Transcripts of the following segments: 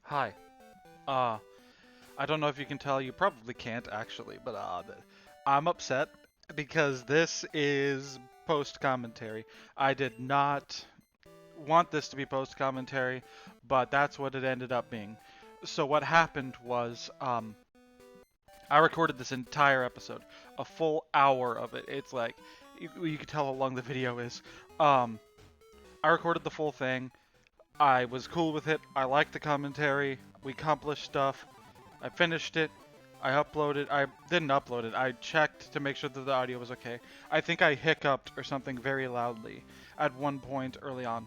Hi. Uh, I don't know if you can tell, you probably can't actually, but I'm upset because this is post commentary. I did not want this to be post commentary, but that's what it ended up being. So what happened was, I recorded this entire episode, a full hour of it. It's like you can tell how long the video is. Um, I recorded the full thing. I was cool with it. I liked the commentary. We accomplished stuff. I finished it. I uploaded. I didn't upload it. I checked to make sure that the audio was okay. I think I hiccuped or something very loudly at one point early on.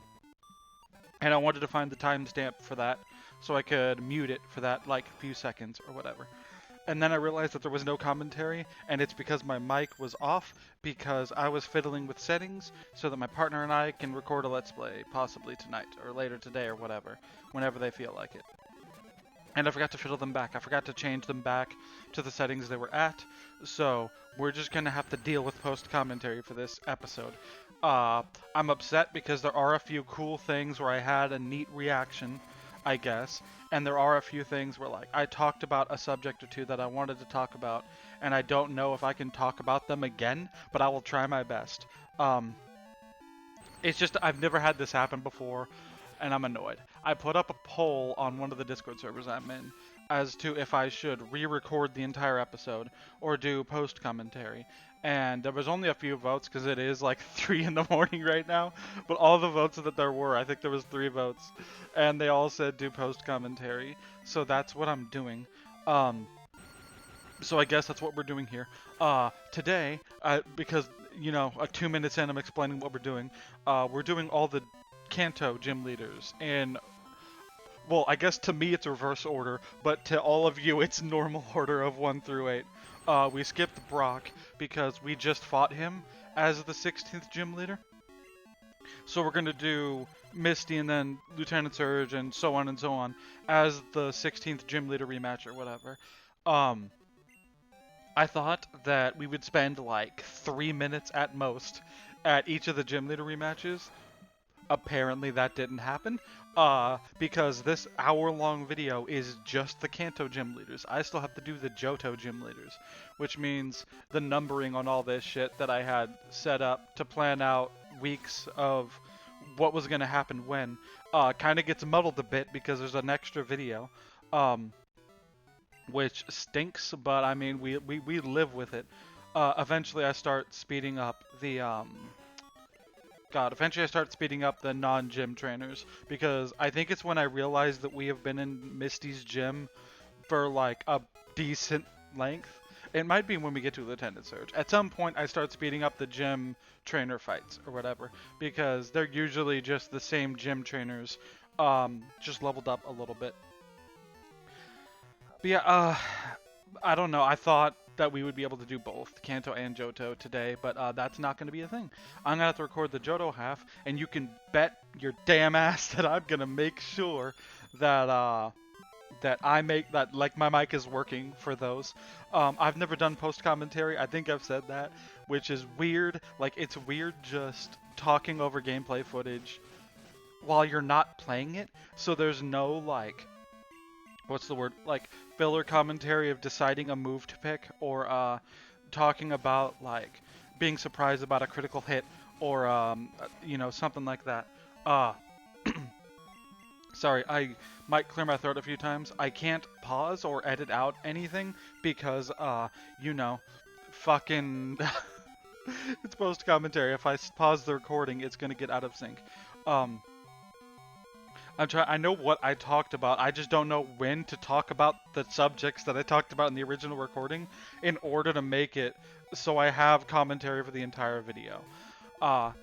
And I wanted to find the timestamp for that so I could mute it for that like few seconds or whatever. And then I realized that there was no commentary, and it's because my mic was off because I was fiddling with settings so that my partner and I can record a Let's Play possibly tonight or later today or whatever, whenever they feel like it. And I forgot to fiddle them back. I forgot to change them back to the settings they were at. So we're just going to have to deal with post-commentary for this episode. I'm upset because there are a few cool things where I had a neat reaction, I guess. And there are a few things where, like, I talked about a subject or two that I wanted to talk about. And I don't know if I can talk about them again, but I will try my best. It's just I've never had this happen before, and I'm annoyed. I put up a poll on one of the Discord servers I'm in as to if I should re-record the entire episode or do post-commentary. And there was only a few votes because it is like 3 in the morning right now. But all the votes that there were, I think there was 3 votes, and they all said do post-commentary. So that's what I'm doing. So I guess that's what we're doing here. Today, because, you know, 2 minutes in, I'm explaining what we're doing. We're doing all the Kanto gym leaders in, well, I guess to me it's reverse order, but to all of you it's normal order of 1 through 8. We skipped Brock because we just fought him as the 16th gym leader. So we're going to do Misty and then Lieutenant Surge and so on as the 16th gym leader rematch or whatever. I thought that we would spend like 3 minutes at most at each of the gym leader rematches. Apparently that didn't happen, because this hour-long video is just the Kanto gym leaders. I still have to do the Johto gym leaders, which means the numbering on all this shit that I had set up to plan out weeks of what was going to happen when, kind of gets muddled a bit because there's an extra video. Which stinks, but I mean, we live with it. Eventually I start speeding up the, eventually I start speeding up the non-gym trainers, because I think it's when I realized that we have been in Misty's gym for like a decent length. It might be when we get to Lieutenant Surge. At some point I start speeding up the gym trainer fights or whatever, because they're usually just the same gym trainers, just leveled up a little bit. But yeah, I don't know. I thought that we would be able to do both Kanto and Johto today, but that's not going to be a thing. I'm going to have to record the Johto half, and you can bet your damn ass that I'm going to make sure that that like my mic is working for those. I've never done post commentary. I think I've said that, which is weird. Like, it's weird just talking over gameplay footage while you're not playing it. So there's no like, what's the word, like filler commentary of deciding a move to pick, or talking about like being surprised about a critical hit, or you know, something like that. uh Sorry, I might clear my throat a few times. I can't pause or edit out anything because you know, fucking it's post commentary. If I pause the recording, it's gonna get out of sync. um I know what I talked about. I just don't know when to talk about the subjects that I talked about in the original recording in order to make it so I have commentary for the entire video. Uh,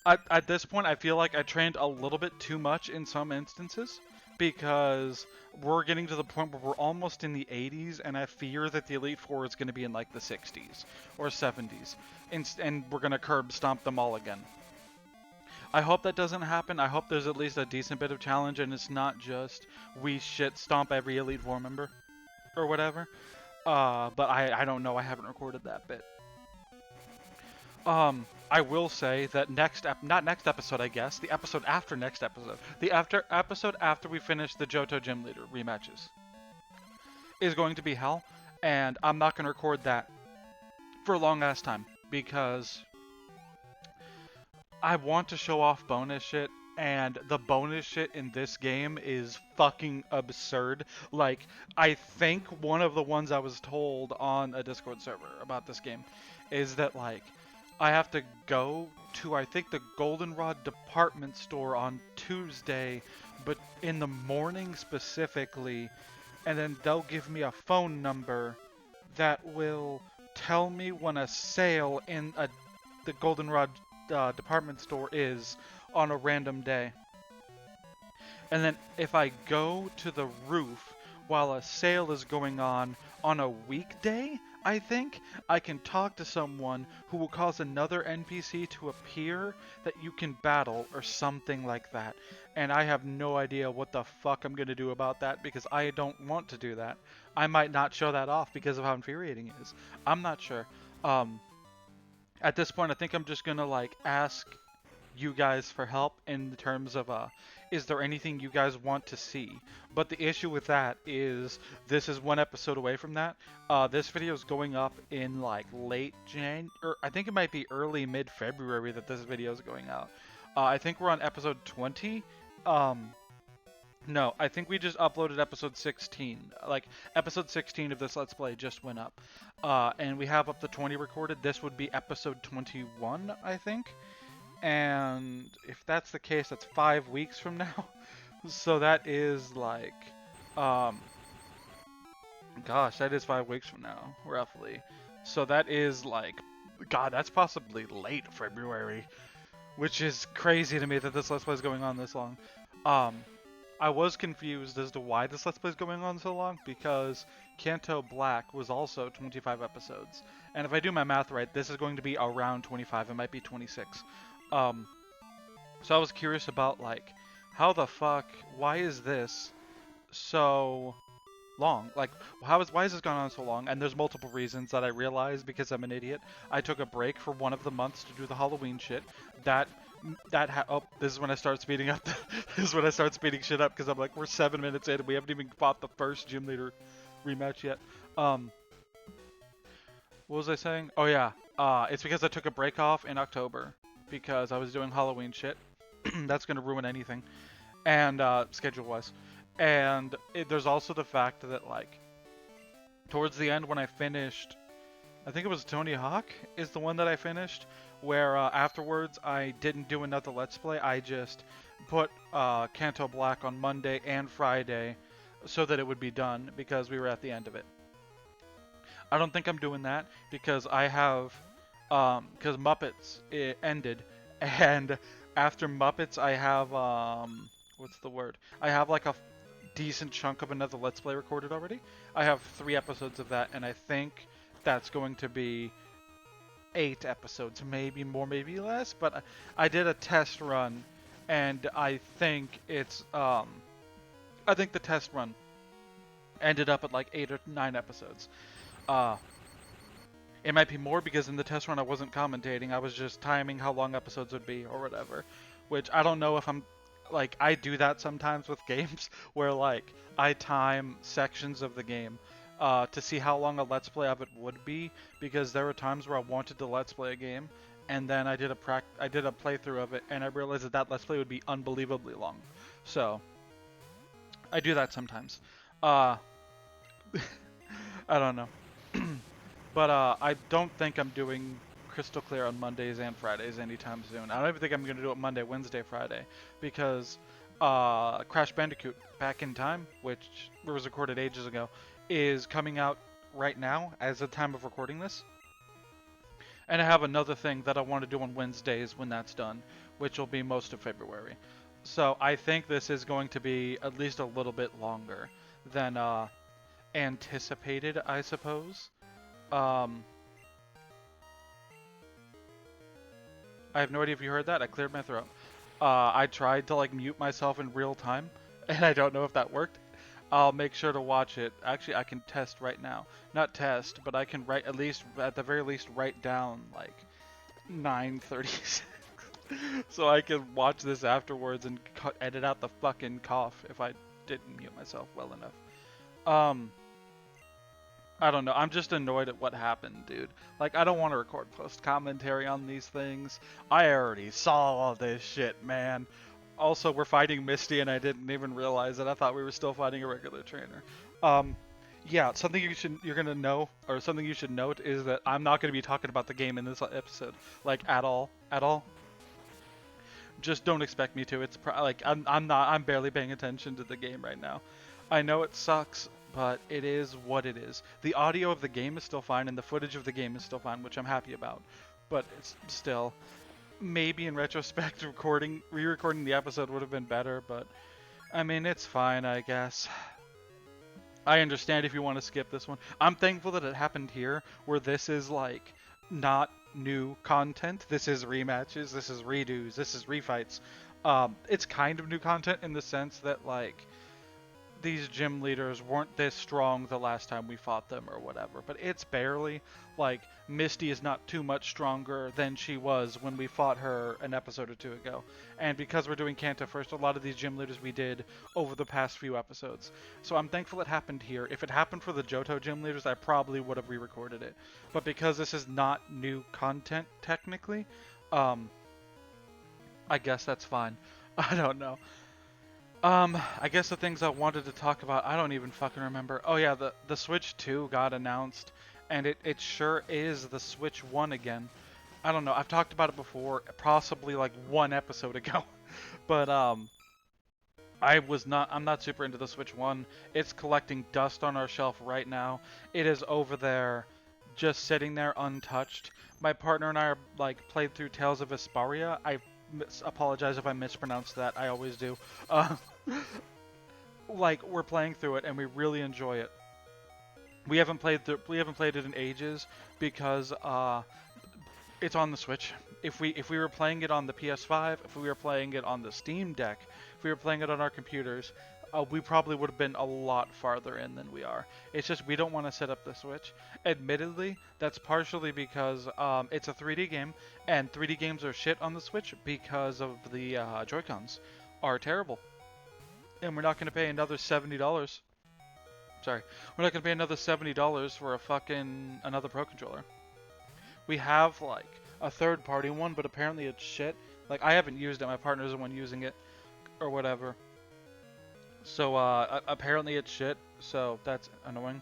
at this point, I feel like I trained a little bit too much in some instances, because we're getting to the point where we're almost in the 80s, and I fear that the Elite Four is going to be in like the 60s or 70s, and we're going to curb stomp them all again. I hope that doesn't happen. I hope there's at least a decent bit of challenge, and it's not just we shit stomp every Elite Four member or whatever. But I don't know. I haven't recorded that bit. I will say that not next episode, I guess, the episode after next episode, the episode after we finish the Johto Gym Leader rematches, is going to be hell, and I'm not going to record that for a long ass time because I want to show off bonus shit, and the bonus shit in this game is fucking absurd. Like, I think one of the ones I was told on a Discord server about this game is that, like, I have to go to, I think, the Goldenrod department store on Tuesday, but in the morning specifically, and then they'll give me a phone number that will tell me when a sale in the Goldenrod department store is on a random day. And then if I go to the roof while a sale is going on a weekday, I think, I can talk to someone who will cause another NPC to appear that you can battle or something like that. And I have no idea what the fuck I'm going to do about that because I don't want to do that. I might not show that off because of how infuriating it is. I'm not sure. At this point, I think I'm just going to like ask you guys for help in terms of is there anything you guys want to see? But the issue with that is this is one episode away from that. This video is going up in like late or I think it might be early mid-February that this video is going out. I think we're on episode 20. No, I think we just uploaded episode 16. Like, episode 16 of this Let's Play just went up. And we have up to 20 recorded. This would be episode 21, I think. And if that's the case, that's 5 weeks from now. So that is like, gosh, that is 5 weeks from now, roughly. So that is like, God, that's possibly late February, which is crazy to me that this Let's Play is going on this long. I was confused as to why this Let's Play is going on so long, because Kanto Black was also 25 episodes. And if I do my math right, this is going to be around 25, it might be 26. So I was curious about, like, how the fuck, why is this so long? Like, why is this gone on so long? And there's multiple reasons that I realized because I'm an idiot. I took a break for one of the months to do the Halloween shit. Oh, this is when I start speeding up. This is when I start speeding shit up because I'm like, we're 7 minutes in and we haven't even fought the first gym leader rematch yet. What was I saying? Oh yeah, it's because I took a break off in October because I was doing Halloween shit. That's gonna ruin anything, and schedule-wise. And there's also the fact that, like, towards the end when I finished, I think it was Tony Hawk is the one that I finished, where afterwards I didn't do another Let's Play. I just put Kanto Black on Monday and Friday so that it would be done because we were at the end of it. I don't think I'm doing that because I have, because Muppets it ended, and after Muppets I have, what's the word? I have like a decent chunk of another Let's Play recorded already. I have 3 episodes of that, and I think that's going to be 8 episodes, maybe more, maybe less, but I did a test run, and I think it's, I think the test run ended up at like 8 or 9 episodes. It might be more because in the test run I wasn't commentating, I was just timing how long episodes would be or whatever, which I don't know if I'm, like, I do that sometimes with games where, like, I time sections of the game to see how long a Let's Play of it would be, because there were times where I wanted to Let's Play a game, and then I did a playthrough of it, and I realized that Let's Play would be unbelievably long. So, I do that sometimes. I don't know. But I don't think I'm doing Crystal Clear on Mondays and Fridays anytime soon. I don't even think I'm going to do it Monday, Wednesday, Friday, because Crash Bandicoot Back in Time, which was recorded ages ago, is coming out right now as the time of recording this. And I have another thing that I want to do on Wednesdays when that's done, which will be most of February. So I think this is going to be at least a little bit longer than anticipated, I suppose. I have no idea if you heard that. I cleared my throat. I tried to, like, mute myself in real time, and I don't know if that worked. I'll make sure to watch it. Actually, I can test right now. Not test, but I can at the very least write down, like, 9:36, so I can watch this afterwards and edit out the fucking cough if I didn't mute myself well enough. I don't know. I'm just annoyed at what happened, dude. Like, I don't want to record post commentary on these things. I already saw all this shit, man. Also, we're fighting Misty, and I didn't even realize it. I thought we were still fighting a regular trainer. Yeah, something you're gonna know, or something you should note, is that I'm not gonna be talking about the game in this episode, like at all, at all. Just don't expect me to. It's like I'm barely paying attention to the game right now. I know it sucks, but it is what it is. The audio of the game is still fine, and the footage of the game is still fine, which I'm happy about. But it's still, maybe in retrospect, re-recording the episode would have been better. But I mean, it's fine, I guess. I understand if you want to skip this one. I'm thankful that it happened here, where this is like not new content. This is rematches, this is redos, this is refights. It's kind of new content in the sense that like these gym leaders weren't this strong the last time we fought them or whatever, but it's barely. Like, Misty is not too much stronger than she was when we fought her an episode or two ago. And because we're doing Kanto first, a lot of these gym leaders we did over the past few episodes. So I'm thankful it happened here. If it happened for the Johto gym leaders, I probably would have re-recorded it. But because this is not new content, technically, I guess that's fine. I don't know. I guess the things I wanted to talk about, I don't even fucking remember. Oh yeah, the Switch 2 got announced, and it sure is the Switch 1 again. I don't know, I've talked about it before, possibly like one episode ago, but I'm not super into the Switch 1. It's collecting dust on our shelf right now. It is over there, just sitting there untouched. My partner and I are like played through Tales of Vesperia. I apologize if I mispronounced that. I always do. Like, we're playing through it and we really enjoy it. We haven't played it in ages because it's on the Switch. If we were playing it on the PS5, if we were playing it on the Steam Deck, if we were playing it on our computers, we probably would have been a lot farther in than we are. It's just we don't want to set up the Switch. Admittedly, that's partially because it's a 3D game, and 3D games are shit on the Switch because of the Joy-Cons are terrible. And we're not going to pay another $70. Sorry. We're not going to pay another $70 for another Pro Controller. We have, like, a third-party one, but apparently it's shit. Like, I haven't used it. My partner's the one using it, or whatever. So, apparently it's shit, so that's annoying.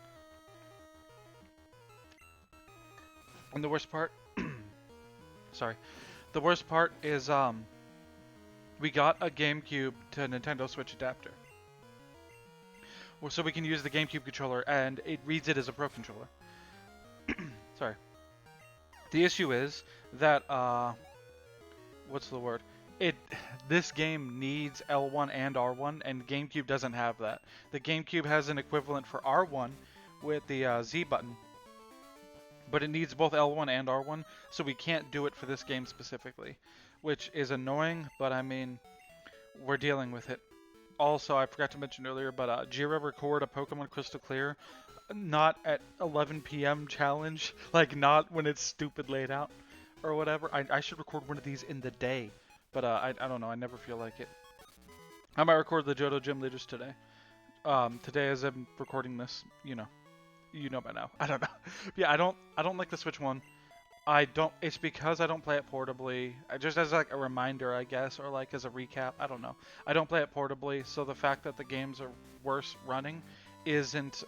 And the worst part... sorry. The worst part is, we got a GameCube to Nintendo Switch adapter. So we can use the GameCube controller, and it reads it as a Pro Controller. Sorry. The issue is that, what's the word? This game needs L1 and R1, and GameCube doesn't have that. The GameCube has an equivalent for R1 with the Z button, but it needs both L1 and R1, so we can't do it for this game specifically, which is annoying, but I mean, we're dealing with it. Also, I forgot to mention earlier, but JIRA record a Pokemon Crystal Clear, not at 11 p.m. challenge, like not when it's stupid laid out or whatever. I should record one of these in the day, but I don't know, I never feel like it. I might record the Johto Gym Leaders today. Today as I'm recording this, you know by now. I don't know. Yeah, I don't like the Switch 1. It's because I don't play it portably. Just as like a reminder, I guess, or like as a recap, I don't know. I don't play it portably, so the fact that the games are worse running isn't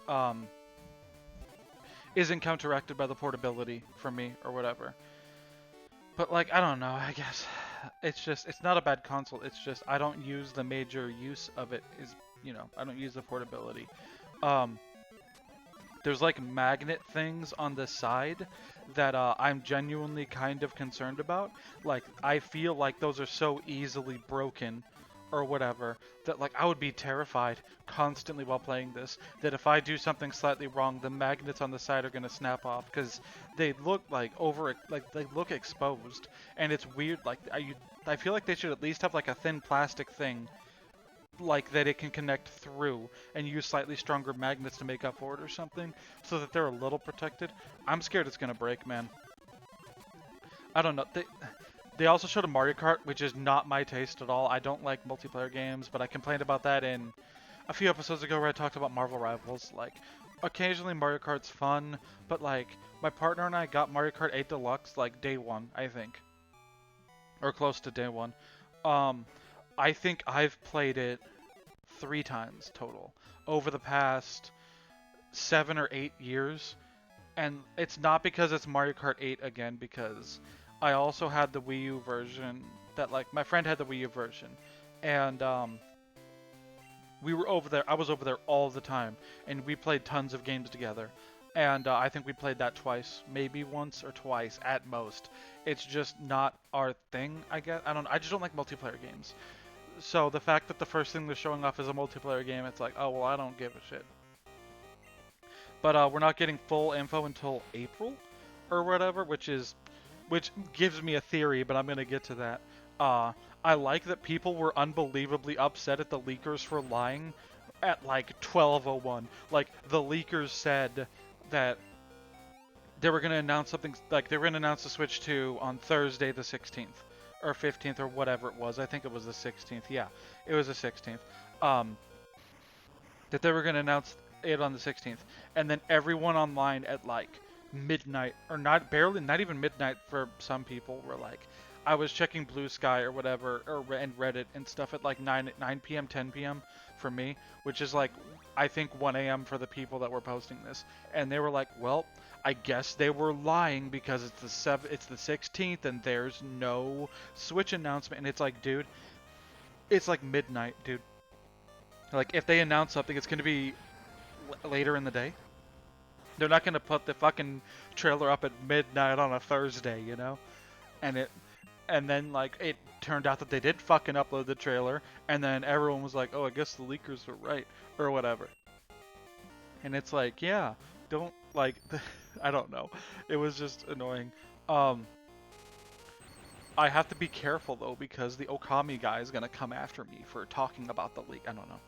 counteracted by the portability for me or whatever. But like, I don't know, I guess it's not a bad console. It's just I don't use the major use of it I don't use the portability. There's like magnet things on the side that I'm genuinely kind of concerned about. Like, I feel like those are so easily broken or whatever that like I would be terrified constantly while playing this, that if I do something slightly wrong, the magnets on the side are going to snap off because they look like they look exposed, and it's weird. Like, I feel like they should at least have like a thin plastic thing like that it can connect through, and use slightly stronger magnets to make up for it or something, so that they're a little protected. I'm scared it's gonna break, man. I don't know. They also showed a Mario Kart, which is not my taste at all. I don't like multiplayer games, but I complained about that in a few episodes ago where I talked about Marvel Rivals. Like, occasionally Mario Kart's fun, but like, my partner and I got Mario Kart 8 Deluxe like day one, I think, or close to day one. Um, I think I've played it 3 times total over the past 7 or 8 years, and it's not because it's Mario Kart 8 again, because I also had the Wii U version that, like, my friend had the Wii U version, and we were over there. I was over there all the time, and we played tons of games together. And I think we played that twice, maybe once or twice at most. It's just not our thing, I guess. I don't know. I just don't like multiplayer games. So the fact that the first thing they're showing off is a multiplayer game, it's like, oh well, I don't give a shit. But we're not getting full info until April or whatever, which gives me a theory, but I'm gonna get to that. Uh, I like that people were unbelievably upset at the leakers for lying at like 12:01. Like, the leakers said that they were gonna announce something, like they were gonna announce the Switch 2 on Thursday the 16th or 15th or whatever it was. I think it was the 16th. Yeah, it was the 16th. Um, that they were going to announce it on the 16th, and then everyone online at like midnight, or not barely, not even midnight for some people, were like, I was checking Blue Sky or whatever, and Reddit and stuff at like 9 p.m., 10 p.m. for me, which is like, I think 1 a.m. for the people that were posting this, and they were like, well, I guess they were lying because it's the 16th and there's no Switch announcement, and it's like, dude, it's like midnight, dude. Like, if they announce something, it's going to be later in the day. They're not going to put the fucking trailer up at midnight on a Thursday, you know? And then, like, it turned out that they did fucking upload the trailer, and then everyone was like, oh, I guess the leakers were right, or whatever. And it's like, yeah, don't, like, I don't know. It was just annoying. I have to be careful, though, because the Okami guy is going to come after me for talking about the leak. I don't know.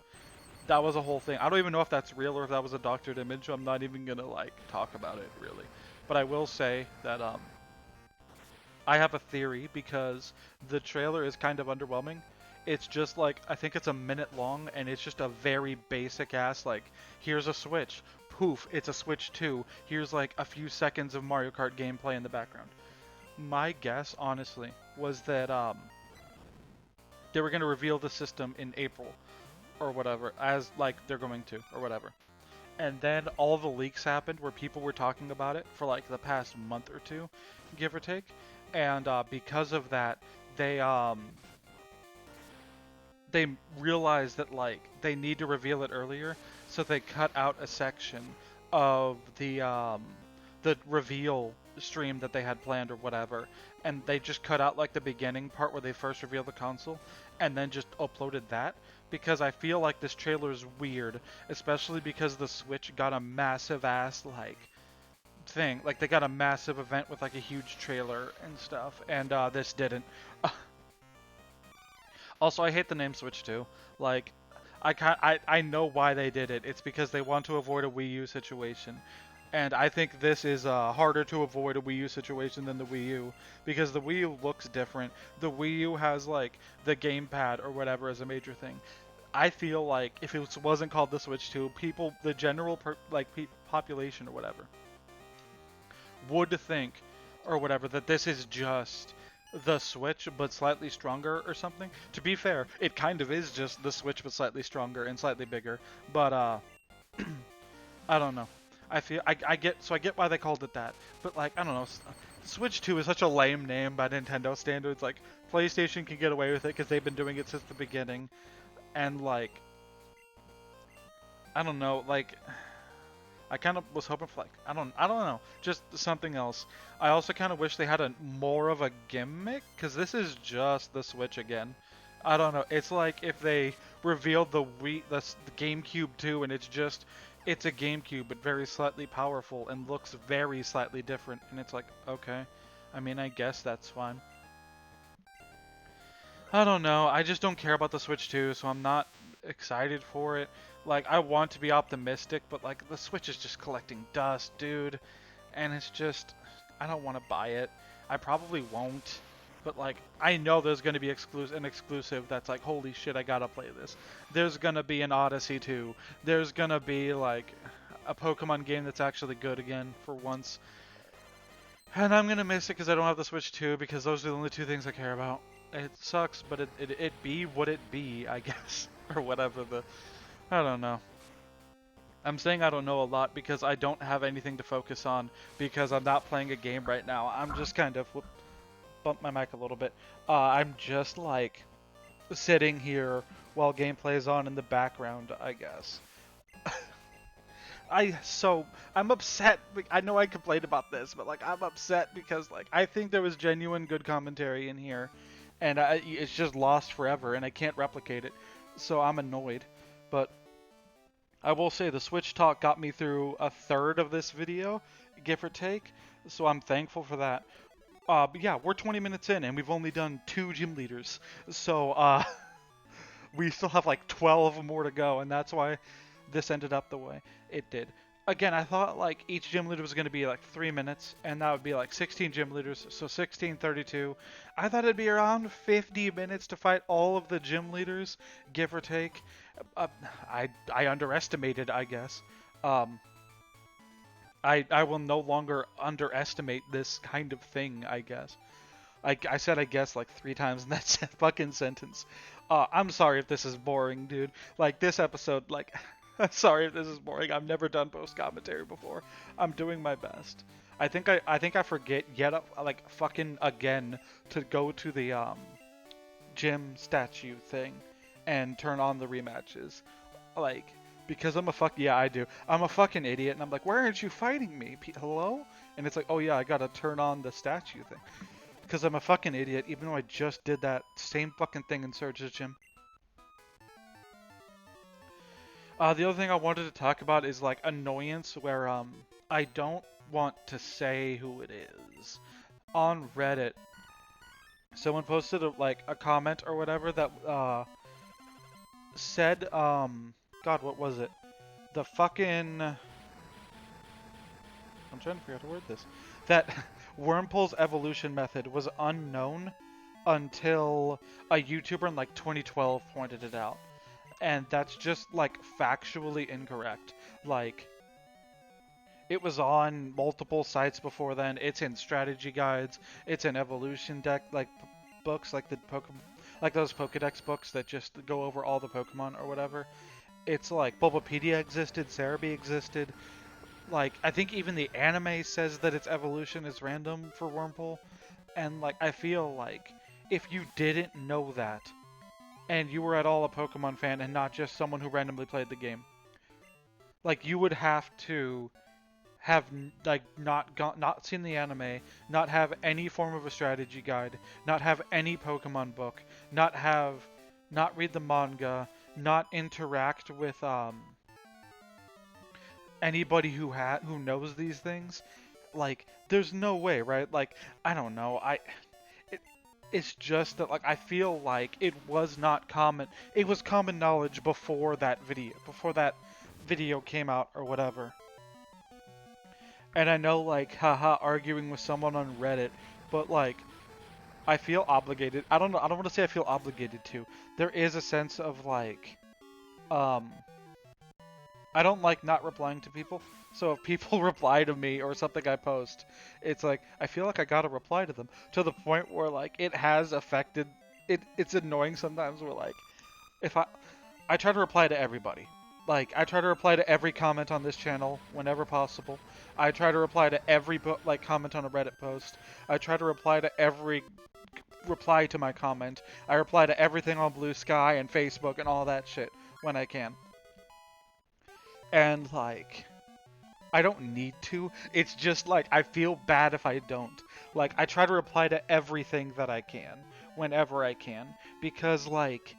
That was a whole thing. I don't even know if that's real or if that was a doctored image, so I'm not even gonna like talk about it really. But I will say that I have a theory because the trailer is kind of underwhelming. It's just like, I think it's a minute long, and it's just a very basic ass like, here's a Switch, poof, it's a Switch 2. Here's like a few seconds of Mario Kart gameplay in the background. My guess, honestly, was that they were gonna reveal the system in April or whatever, as like they're going to, or whatever. And then all the leaks happened where people were talking about it for like the past month or two, give or take. And because of that, they they realized that like they need to reveal it earlier, so they cut out a section of the reveal stream that they had planned or whatever, and they just cut out like the beginning part where they first reveal the console, and then just uploaded that, because I feel like this trailer is weird, especially because the Switch got a massive ass like thing, like they got a massive event with like a huge trailer and stuff, and this didn't. Also, I hate the name Switch 2. Like, I know why they did it. It's because they want to avoid a Wii U situation. And I think this is harder to avoid a Wii U situation than the Wii U, because the Wii U looks different. The Wii U has like the gamepad or whatever as a major thing. I feel like if it wasn't called the Switch 2, people, the general population or whatever, would think or whatever that this is just the Switch but slightly stronger or something. To be fair, it kind of is just the Switch but slightly stronger and slightly bigger. But I don't know. I get why they called it that. But like, I don't know. Switch 2 is such a lame name by Nintendo standards. Like, PlayStation can get away with it because they've been doing it since the beginning. And like, I don't know, like, I kind of was hoping for like, I don't know, just something else. I also kind of wish they had a more of a gimmick, because this is just the Switch again. I don't know. It's like if they revealed the GameCube 2, and it's a GameCube but very slightly powerful and looks very slightly different, and it's like, okay, I mean, I guess that's fine. I don't know. I just don't care about the Switch 2, so I'm not excited for it. Like, I want to be optimistic, but like, the Switch is just collecting dust, dude. And it's just, I don't want to buy it. I probably won't, but like I know there's gonna be an exclusive that's like, holy shit, I gotta play this. There's gonna be an Odyssey 2. There's gonna be like a Pokemon game that's actually good again for once. And I'm gonna miss it because I don't have the Switch 2 because those are the only two things I care about. It sucks, but it be what it be, I guess, or whatever the. I don't know. I'm saying I don't know a lot because I don't have anything to focus on because I'm not playing a game right now. I'm just kind of bump my mic a little bit. I'm just like sitting here while gameplay is on in the background, I guess. I'm upset. I know I complained about this, but like I'm upset because like I think there was genuine good commentary in here, and it's just lost forever, and I can't replicate it. So I'm annoyed. But I will say the Switch talk got me through a third of this video, give or take. So I'm thankful for that. But yeah, we're 20 minutes in, and we've only done 2 gym leaders. So we still have like 12 more to go, and that's why this ended up the way it did. Again, I thought like each gym leader was going to be like 3 minutes, and that would be like 16 gym leaders, so 16, 32. I thought it'd be around 50 minutes to fight all of the gym leaders, give or take. I underestimated, I guess. I will no longer underestimate this kind of thing, I guess. I said I guess like 3 times in that fucking sentence. I'm sorry if this is boring, dude. Like this episode, like, I'm sorry if this is boring. I've never done post commentary before. I'm doing my best. I think I forget yet like fucking again to go to the gym statue thing and turn on the rematches. Like because I do. I'm a fucking idiot and I'm like, why aren't you fighting me? Hello? And it's like, oh yeah, I gotta turn on the statue thing. Because I'm a fucking idiot, even though I just did that same fucking thing in Surge's gym. The other thing I wanted to talk about is like annoyance where I don't want to say who it is. On Reddit, someone posted like a comment or whatever that said God, what was it? The fucking I'm trying to figure out how to word this. That Wormpole's evolution method was unknown until a YouTuber in like 2012 pointed it out. And that's just like factually incorrect. Like it was on multiple sites before then. It's in strategy guides. It's in evolution deck like books like the Pokemon, like those Pokedex books that just go over all the Pokemon or whatever. It's like Bulbapedia existed, Cerebi existed. Like I think even the anime says that its evolution is random for Wormpole. And like I feel like if you didn't know that and you were at all a Pokemon fan and not just someone who randomly played the game, like you would have to have like not seen the anime, not have any form of a strategy guide, not have any Pokemon book, not read the manga, not interact with anybody who knows these things. Like there's no way, right? Like I don't know. It's just that like I feel like it was not common. It was common knowledge before that video came out or whatever. And I know like haha arguing with someone on Reddit, but like I feel obligated. I don't know. I don't want to say I feel obligated to. There is a sense of like I don't like not replying to people. So if people reply to me or something I post, it's like I feel like I gotta reply to them to the point where like it has affected it. It's annoying sometimes. Where like if I try to reply to everybody. Like I try to reply to every comment on this channel whenever possible. I try to reply to every like comment on a Reddit post. I try to reply to every reply to my comment. I reply to everything on Blue Sky and Facebook and all that shit when I can. And like I don't need to. It's just like I feel bad if I don't. Like I try to reply to everything that I can whenever I can because like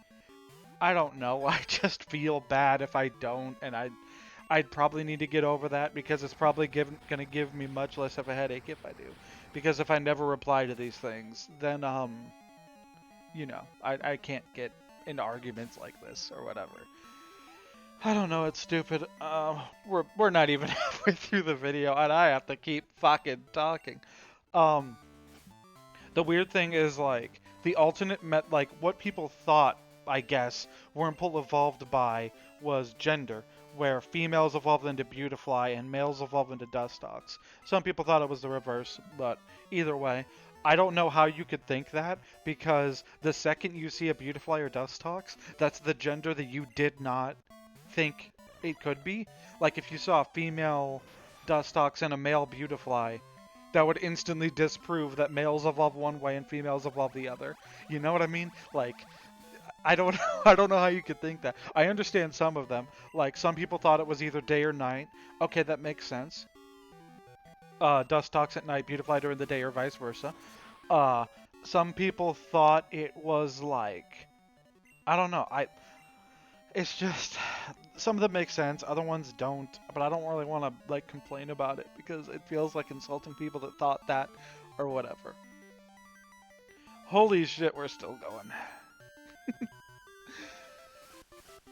I don't know. I just feel bad if I don't, and I'd probably need to get over that because it's probably gonna give me much less of a headache if I do. Because if I never reply to these things, then you know, I can't get into arguments like this or whatever. I don't know, it's stupid. We're not even halfway through the video, and I have to keep fucking talking. The weird thing is, like, the alternate like, what people thought, I guess, Wurmple evolved by was gender, where females evolved into Beautifly and males evolved into Dustox. Some people thought it was the reverse, but either way, I don't know how you could think that, because the second you see a Beautifly or Dustox, that's the gender that you did not think it could be. Like, if you saw a female Dustox and a male Beautifly, that would instantly disprove that males evolve one way and females evolve the other. You know what I mean? Like, I don't I don't know how you could think that. I understand some of them. Like, some people thought it was either day or night. Okay, that makes sense. Dust talks at night, Beautifly during the day, or vice versa. Uh, some people thought it was like, I don't know. It's just, some of them make sense, other ones don't. But I don't really want to like complain about it because it feels like insulting people that thought that or whatever. Holy shit, we're still going.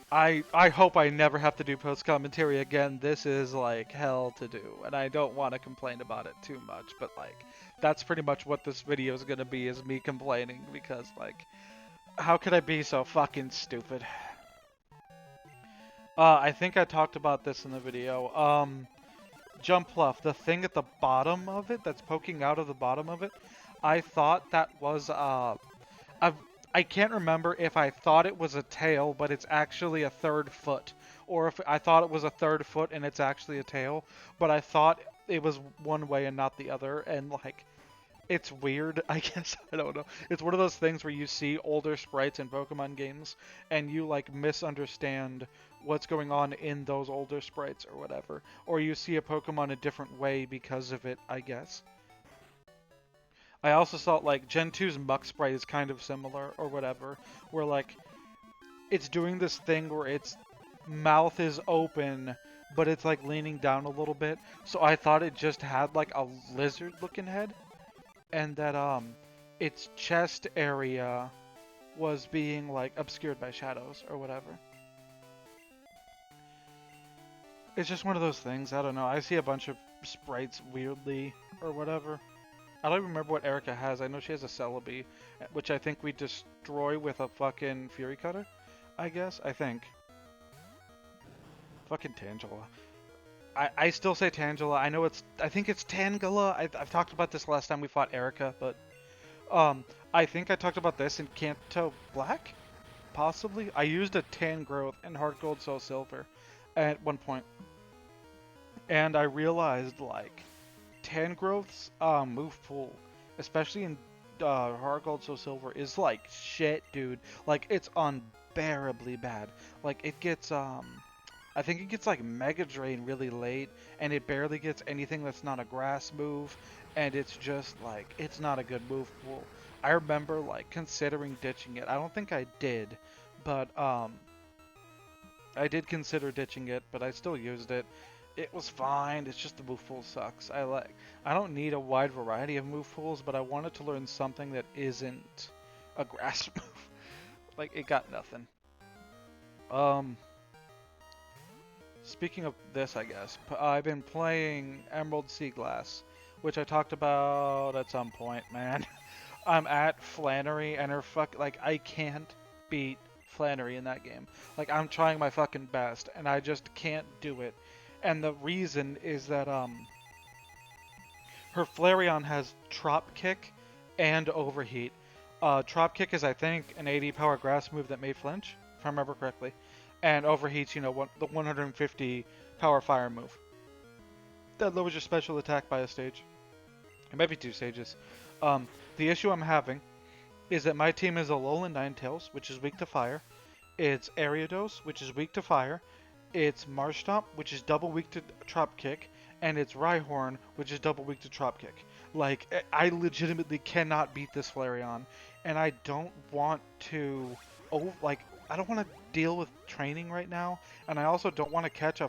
I hope I never have to do post commentary again. This is like hell to do, and I don't want to complain about it too much, but like that's pretty much what this video is gonna be, is me complaining, because like how could I be so fucking stupid? I think I talked about this in the video. Jump Pluff, the thing at the bottom of it that's poking out of the bottom of it, I thought that was I can't remember if I thought it was a tail, but it's actually a third foot, or if I thought it was a third foot and it's actually a tail, but I thought it was one way and not the other, and like, it's weird, I guess, I don't know. It's one of those things where you see older sprites in Pokemon games, and you like misunderstand what's going on in those older sprites or whatever, or you see a Pokemon a different way because of it, I guess. I also thought like Gen 2's Muck Sprite is kind of similar or whatever, where like it's doing this thing where its mouth is open, but it's like leaning down a little bit. So I thought it just had like a lizard looking head, and that its chest area was being like obscured by shadows or whatever. It's just one of those things, I don't know. I see a bunch of sprites weirdly or whatever. I don't even remember what Erica has. I know she has a Celebi, which I think we destroy with a fucking Fury Cutter, I guess. I think. Fucking Tangela. I still say Tangela. I know it's... I think it's Tangela. I've talked about this last time we fought Erica, but... I think I talked about this in Kanto Black? Possibly? I used a Tangrowth in Heart Gold Soul Silver at one point. And I realized, like... Tangrowth's move pool, especially in Heart Gold Soul Silver, is like shit, dude. Like, it's unbearably bad. Like, it gets I think it gets like Mega Drain really late, and it barely gets anything that's not a grass move, and it's just like, it's not a good move pool. I remember like considering ditching it. I don't think I did, but I did consider ditching it, but I still used it. It was fine, it's just the move pool sucks. I don't need a wide variety of move pools, but I wanted to learn something that isn't a grass move. Like, it got nothing. Speaking of this, I guess, I've been playing Emerald Sea Glass, which I talked about at some point, man. I'm at Flannery, and like, I can't beat Flannery in that game. Like, I'm trying my fucking best, and I just can't do it. And the reason is that her Flareon has Trop Kick and Overheat. Trop Kick is, I think, an 80 power grass move that may flinch, if I remember correctly. And Overheat's, you know, the 150 power fire move. That lowers your special attack by a stage. It might be 2 stages. The issue I'm having is that my team is Alolan Ninetales, which is weak to fire. It's Ariados, which is weak to fire. It's Marshtomp, which is double weak to Trop Kick, and it's Rhyhorn, which is double weak to Trop Kick. Like, I legitimately cannot beat this Flareon, and I don't want to, I don't want to deal with training right now, and I also don't want to catch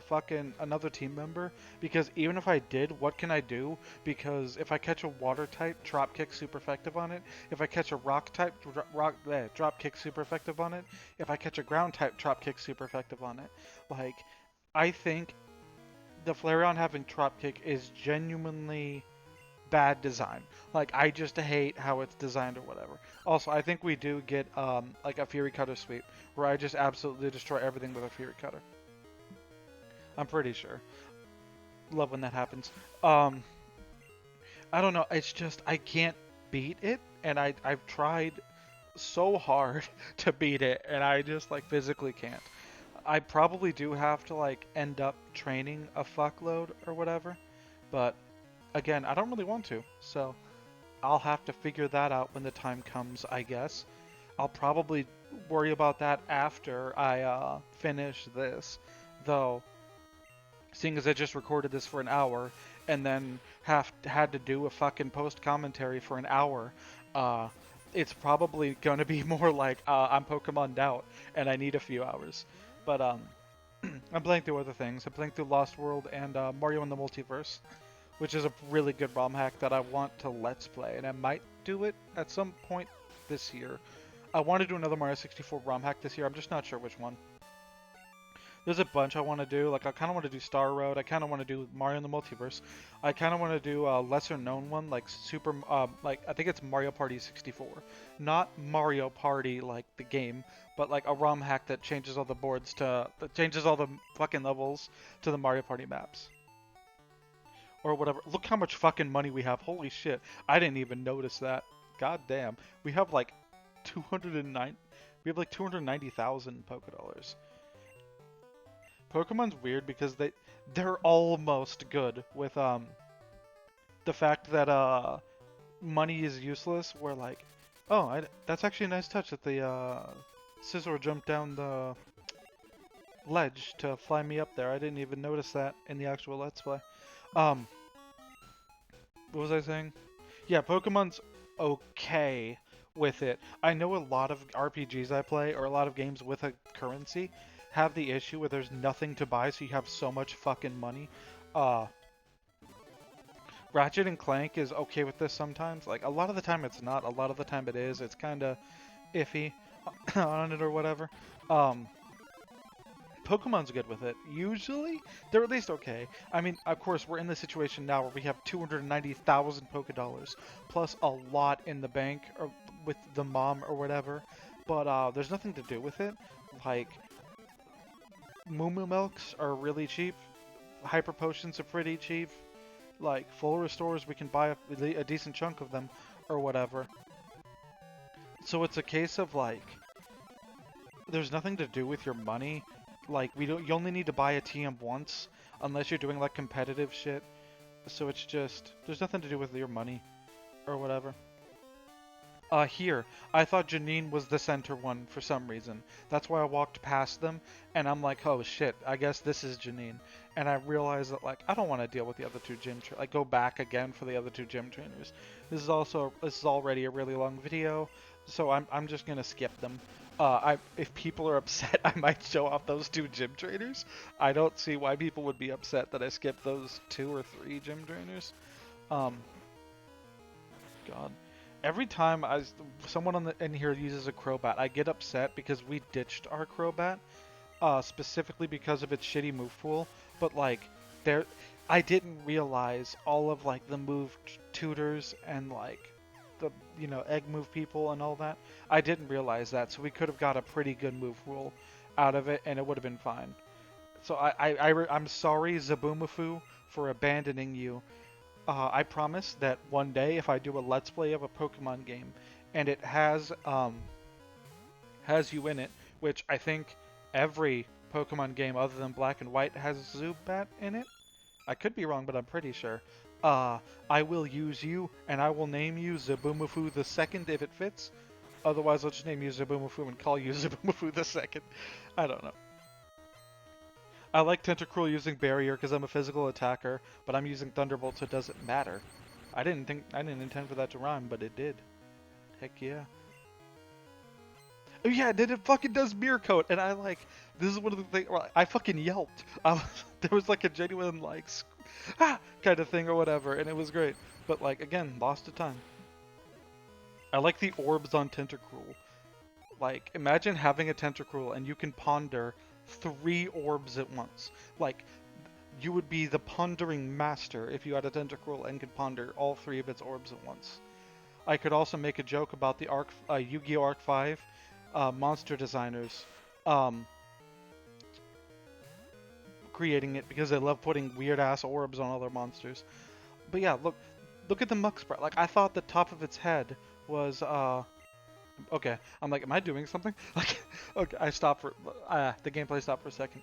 another team member, because even if I did, what can I do? Because if I catch a water type, Trop Kick super effective on it. If I catch a rock type, Drop Kick super effective on it. If I catch a ground type, Trop Kick super effective on it. Like, I think the Flareon having Trop Kick is genuinely bad design. Like, I just hate how it's designed or whatever. Also, I think we do get like a Fury Cutter sweep where I just absolutely destroy everything with a Fury Cutter. I'm pretty sure. Love when that happens. Um, I don't know. It's just I can't beat it, and I've tried so hard to beat it, and I just like physically can't. I probably do have to like end up training a fuckload or whatever, but again, I don't really want to, so I'll have to figure that out when the time comes, I guess. I'll probably worry about that after I finish this, though. Seeing as I just recorded this for an hour and then had to do a fucking post commentary for an hour, uh, it's probably gonna be more like I'm Pokemon'd out and I need a few hours. But I'm playing through other things. I'm playing through Lost World and Mario in the Multiverse, which is a really good ROM hack that I want to Let's Play, and I might do it at some point this year. I want to do another Mario 64 ROM hack this year. I'm just not sure which one. There's a bunch I want to do. Like, I kind of want to do Star Road. I kind of want to do Mario in the Multiverse. I kind of want to do a lesser known one, like like I think it's Mario Party 64. Not Mario Party like the game, but like a ROM hack that changes all the boards that changes all the fucking levels to the Mario Party maps. Or whatever. Look how much fucking money we have. Holy shit. I didn't even notice that. God damn. We have like 209. We have like 290,000 Poké Dollars. Pokemon's weird because they're almost good with the fact that money is useless. We're like, oh, that's actually a nice touch that the Scizor jumped down the ledge to fly me up there. I didn't even notice that in the actual Let's Play. What was I saying? Yeah, Pokemon's okay with it. I know a lot of RPGs I play, or a lot of games with a currency, have the issue where there's nothing to buy, so you have so much fucking money. Ratchet and Clank is okay with this sometimes. Like, a lot of the time it's not, a lot of the time it is. It's kind of iffy on it or whatever. Pokemon's good with it. Usually, they're at least okay. I mean, of course, we're in the situation now where we have 290,000 Poké Dollars, plus a lot in the bank or with the mom or whatever. But there's nothing to do with it. Like, Moo Moo Milks are really cheap. Hyper Potions are pretty cheap. Like, full restores, we can buy a decent chunk of them or whatever. So it's a case of, like, there's nothing to do with your money. Like, you only need to buy a TM once, unless you're doing, like, competitive shit. So it's just, there's nothing to do with your money, or whatever. Here, I thought Janine was the center one for some reason. That's why I walked past them, and I'm like, oh shit, I guess this is Janine. And I realized that, like, I don't want to deal with the other two like, go back again for the other two gym trainers. This is already a really long video, so I'm just gonna skip them. If people are upset, I might show off those two gym trainers. I don't see why people would be upset that I skipped those 2 or 3 gym trainers. God. Every time someone in here uses a Crobat, I get upset because we ditched our Crobat, specifically because of its shitty move pool. But like, I didn't realize all of like the move tutors and like the egg move people and all that. I didn't realize that, so we could have got a pretty good move pool out of it, and it would have been fine. So I'm sorry, Zaboomafoo, for abandoning you. I promise that one day, if I do a Let's Play of a Pokemon game, and it has you in it, which I think every Pokemon game other than Black and White has Zubat in it. I could be wrong, but I'm pretty sure. I will use you, and I will name you Zaboomafoo the Second if it fits. Otherwise, I'll just name you Zaboomafoo and call you Zaboomafoo the Second. I don't know. I like Tentacruel using Barrier because I'm a physical attacker, but I'm using Thunderbolt, so it doesn't matter. I didn't intend for that to rhyme, but it did. Heck yeah. Oh yeah, then it fucking does Mirror Coat, and this is one of the things, I fucking yelped. There was like a genuine like, kind of thing or whatever, and it was great. But like, again, lost to time. I like the orbs on Tentacruel. Like, imagine having a Tentacruel and you can ponder 3 orbs at once. Like, you would be the pondering master if you had a tentacruel and could ponder all 3 of its orbs at once. I could also make a joke about the Yu-Gi-Oh! Arc 5 monster designers creating it because they love putting weird-ass orbs on other monsters. But yeah, look at the Muk Sprite. Like, I thought the top of its head was, okay. I'm like, am I doing something? Like, okay, I stopped for, the gameplay stopped for a second.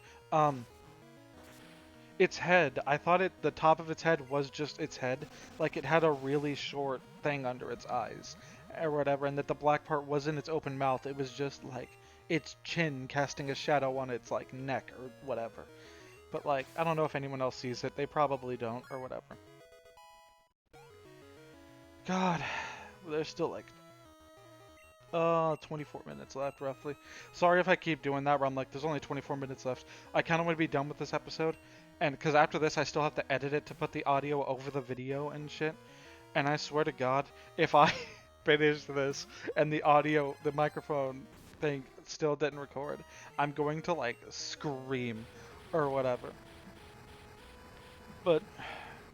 Its head, I thought the top of its head was just its head. Like, it had a really short thing under its eyes, or whatever, and that the black part wasn't its open mouth. It was just, like, its chin casting a shadow on its, like, neck, or whatever. But, like, I don't know if anyone else sees it. They probably don't, or whatever. God, there's still, like, 24 minutes left, roughly. Sorry if I keep doing that, where I'm like, there's only 24 minutes left. I kind of want to be done with this episode, and because after this, I still have to edit it to put the audio over the video and shit. And I swear to God, if I finish this and the audio, the microphone thing still didn't record, I'm going to, like, scream or whatever. But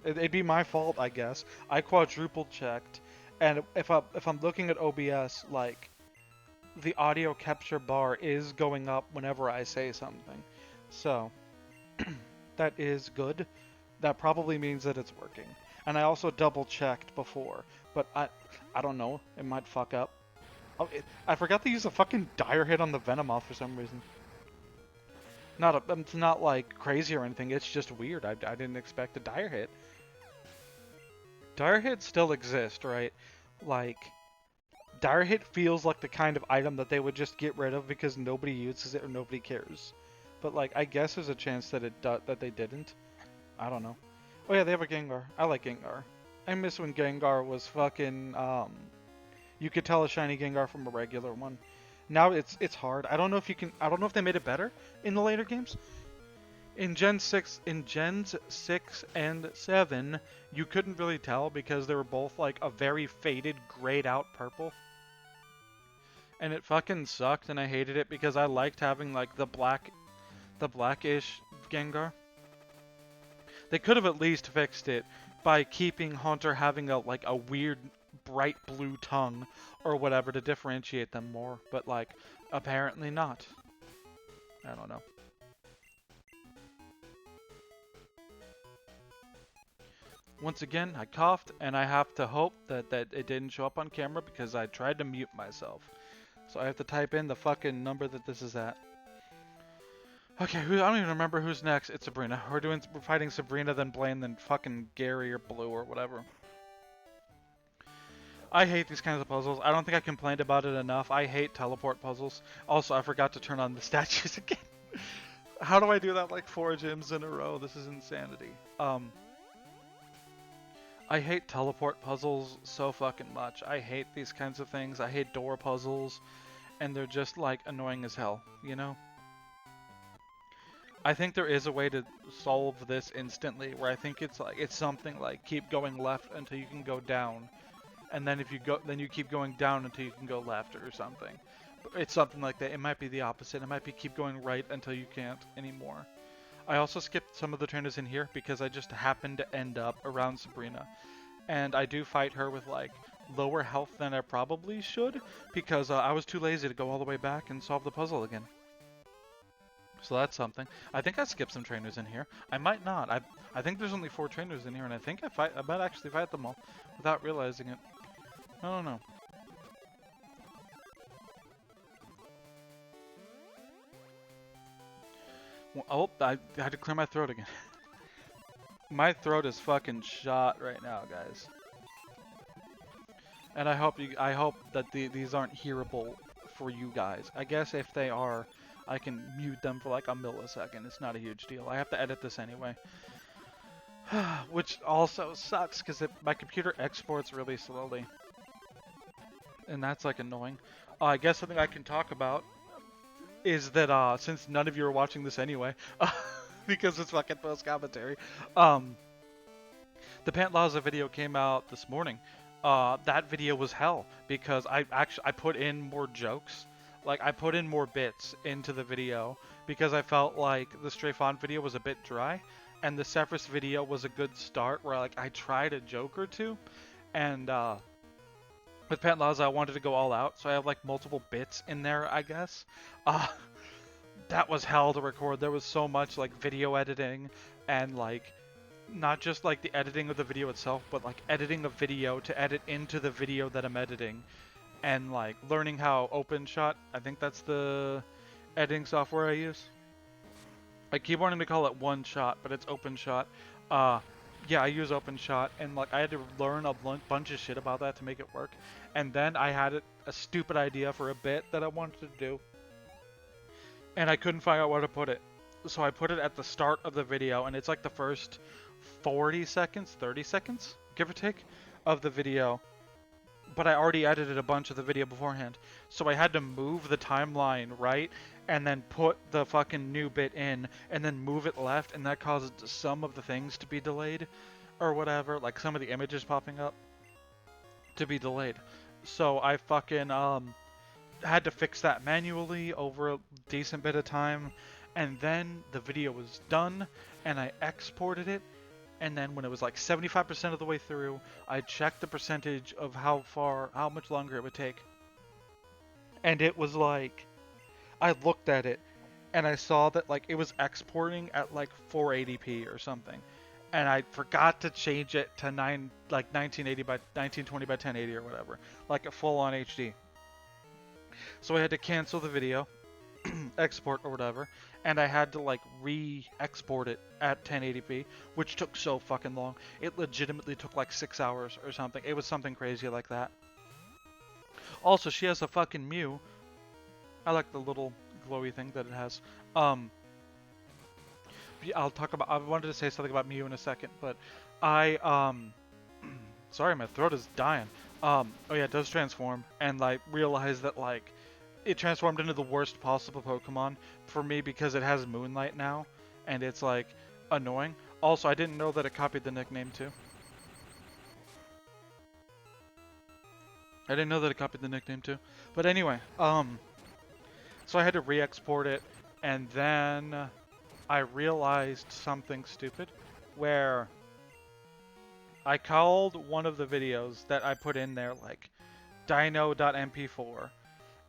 it'd be my fault, I guess. I quadruple checked, and if I'm looking at OBS, like, the audio capture bar is going up whenever I say something. So, that is good. That probably means that it's working. And I also double checked before, but I don't know. It might fuck up. Oh, I forgot to use a fucking dire hit on the Venomoth for some reason. It's not like crazy or anything. It's just weird. I didn't expect a dire hit. Dire hits still exist, right? Like, dire hit feels like the kind of item that they would just get rid of because nobody uses it or nobody cares. But, like, I guess there's a chance that that they didn't. I don't know. Oh yeah, they have a Gengar. I like Gengar. I miss when Gengar was fucking, you could tell a shiny Gengar from a regular one. Now it's hard. I don't know if they made it better in the later games. In Gens 6 and 7, you couldn't really tell because they were both like a very faded, grayed out purple. And it fucking sucked, and I hated it because I liked having like the blackish Gengar. They could have at least fixed it by keeping Haunter having a weird bright blue tongue or whatever to differentiate them more, but like apparently not. I don't know. Once again, I coughed, and I have to hope that it didn't show up on camera because I tried to mute myself. So I have to type in the fucking number that this is at. Okay, I don't even remember who's next. It's Sabrina. We're fighting Sabrina, then Blaine, then fucking Gary or Blue or whatever. I hate these kinds of puzzles. I don't think I complained about it enough. I hate teleport puzzles. Also, I forgot to turn on the statues again. How do I do that like 4 gyms in a row? This is insanity. I hate teleport puzzles so fucking much. I hate these kinds of things. I hate door puzzles, and they're just like annoying as hell, you know? I think there is a way to solve this instantly, where I think it's something like keep going left until you can go down, and then then you keep going down until you can go left or something. It's something like that. It might be the opposite. It might be keep going right until you can't anymore. I also skipped some of the trainers in here because I just happened to end up around Sabrina. And I do fight her with like lower health than I probably should because I was too lazy to go all the way back and solve the puzzle again. So that's something. I think I skipped some trainers in here. I might not. I think there's only 4 trainers in here, and I think I might actually fight them all without realizing it. I don't know. Well, oh, I had to clear my throat again. My throat is fucking shot right now, guys. And I hope that these aren't hearable for you guys. I guess if they are, I can mute them for like a millisecond. It's not a huge deal. I have to edit this anyway. Which also sucks because my computer exports really slowly. And that's like annoying. I guess something I can talk about is that since none of you are watching this anyway, because it's fucking post-commentary, the Pantlaza video came out this morning. That video was hell because I put in more jokes. Like, I put in more bits into the video because I felt like the Stray Fawn video was a bit dry. and the Sephiroth video was a good start where like I tried a joke or two, and with Pentlaws I wanted to go all out, so I have like multiple bits in there, I guess. Uh, that was hell to record. There was so much like video editing and like not just like the editing of the video itself, but like editing a video to edit into the video that I'm editing, and like learning how OpenShot, I think that's the editing software I use. I keep wanting to call it One Shot, but it's OpenShot. Yeah, I use OpenShot, and like I had to learn a bunch of shit about that to make it work. And then I had a stupid idea for a bit that I wanted to do, and I couldn't find out where to put it. So I put it at the start of the video, and it's like the first 40 seconds, 30 seconds, give or take, of the video. But I already edited a bunch of the video beforehand, so I had to move the timeline right, and then put the fucking new bit in, and then move it left, and that caused some of the things to be delayed, or whatever, like some of the images popping up to be delayed. So I fucking had to fix that manually over a decent bit of time, and then the video was done, and I exported it. And then when it was like 75% of the way through, I checked the percentage of how much longer it would take. And it was like, I looked at it and I saw that like it was exporting at like 480p or something. And I forgot to change it to 1980 by 1920 by 1080 or whatever, like a full on HD. So I had to cancel the video, export or whatever, and I had to like re-export it at 1080p, which took so fucking long. It legitimately took like 6 hours or something. It was something crazy like that. Also, she has a fucking Mew. I like the little glowy thing that it has. I wanted to say something about Mew in a second, but sorry, my throat is dying. Oh yeah, it does transform, and like realize that like it transformed into the worst possible Pokemon for me because it has Moonlight now, and it's like annoying. Also, I didn't know that it copied the nickname too. But anyway, so I had to re-export it, and then I realized something stupid, where I called one of the videos that I put in there like dino.mp4,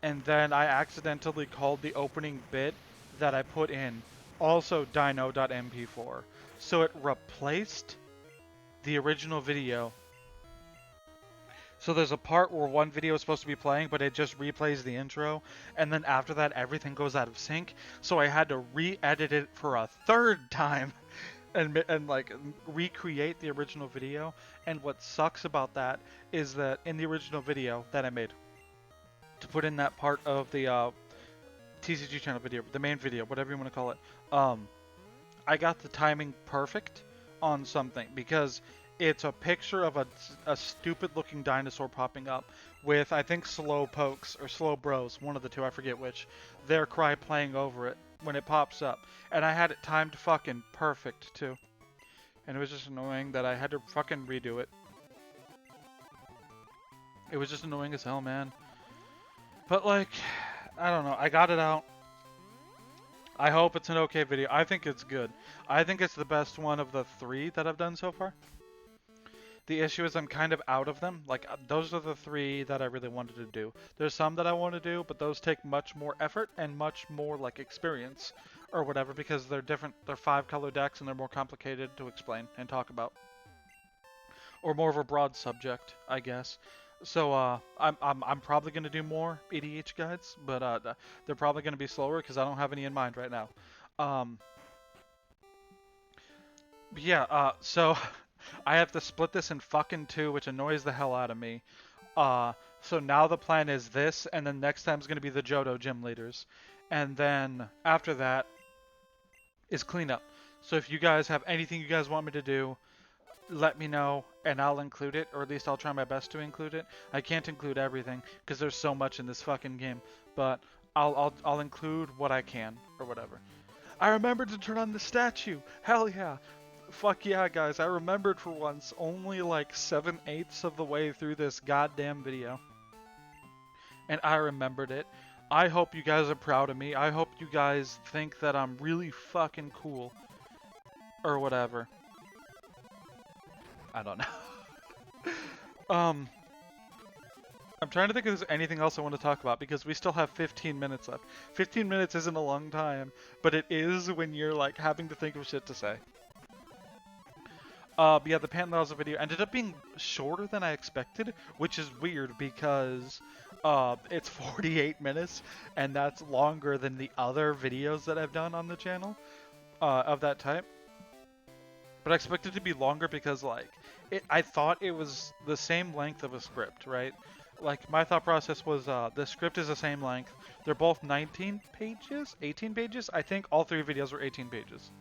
and then I accidentally called the opening bit that I put in also dino.mp4. So it replaced the original video. So there's a part where one video is supposed to be playing, but it just replays the intro, and then after that everything goes out of sync. So I had to re-edit it for a third time and like recreate the original video. And what sucks about that is that in the original video that I made, to put in that part of the TCG channel video, the main video, whatever you want to call it, I got the timing perfect on something because it's a picture of a stupid looking dinosaur popping up with, I think, Slow Pokes or Slow Bros, one of the two, I forget which, their cry playing over it when it pops up. And I had it timed fucking perfect too. And it was just annoying that I had to fucking redo it. It was just annoying as hell, man. But like, I don't know, I got it out. I hope it's an okay video. I think it's good. I think it's the best one of the 3 that I've done so far. The issue is I'm kind of out of them. Like, those are the 3 that I really wanted to do. There's some that I want to do, but those take much more effort and much more, like, experience or whatever, because they're different. They're 5-color decks and they're more complicated to explain and talk about. Or more of a broad subject, I guess. So, I'm probably going to do more EDH guides, but they're probably going to be slower because I don't have any in mind right now. So I have to split this in fucking 2, which annoys the hell out of me. So now the plan is this, and then next time is going to be the Johto gym leaders. And then after that is cleanup. So if you guys have anything you guys want me to do, let me know, and I'll include it, or at least I'll try my best to include it. I can't include everything, because there's so much in this fucking game, but I'll include what I can, or whatever. I remembered to turn on the statue! Hell yeah! Fuck yeah, guys, I remembered for once, only like 7/8 of the way through this goddamn video. And I remembered it. I hope you guys are proud of me. I hope you guys think that I'm really fucking cool. or whatever. I don't know. I'm trying to think if there's anything else I want to talk about because we still have 15 minutes left. 15 minutes isn't a long time, but it is when you're like having to think of shit to say. But yeah, the Pantlaza video ended up being shorter than I expected, which is weird because it's 48 minutes, and that's longer than the other videos that I've done on the channel of that type. But I expected it to be longer because like I thought it was the same length of a script, right? Like my thought process was the script is the same length. They're both 19 pages, 18 pages. I think all three videos were 18 pages.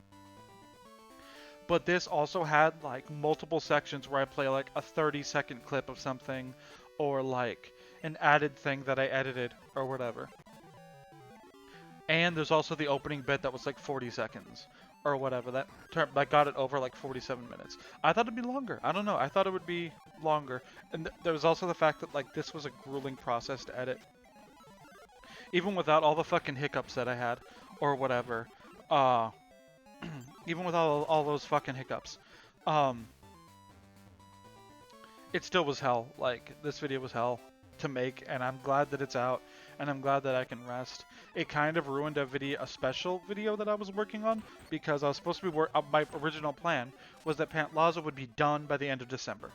But this also had like multiple sections where I play like a 30-second clip of something or like an added thing that I edited or whatever. And there's also the opening bit that was like 40 seconds or whatever. That got it over like 47 minutes. I thought it'd be longer. I don't know. I thought it would be longer. And there was also the fact that like this was a grueling process to edit. Even without all the fucking hiccups that I had or whatever. Even with all those fucking hiccups. It still was hell. Like, this video was hell to make, and I'm glad that it's out, and I'm glad that I can rest. It kind of ruined a special video that I was working on, because I was supposed to be my original plan was that Pantlaza would be done by the end of December.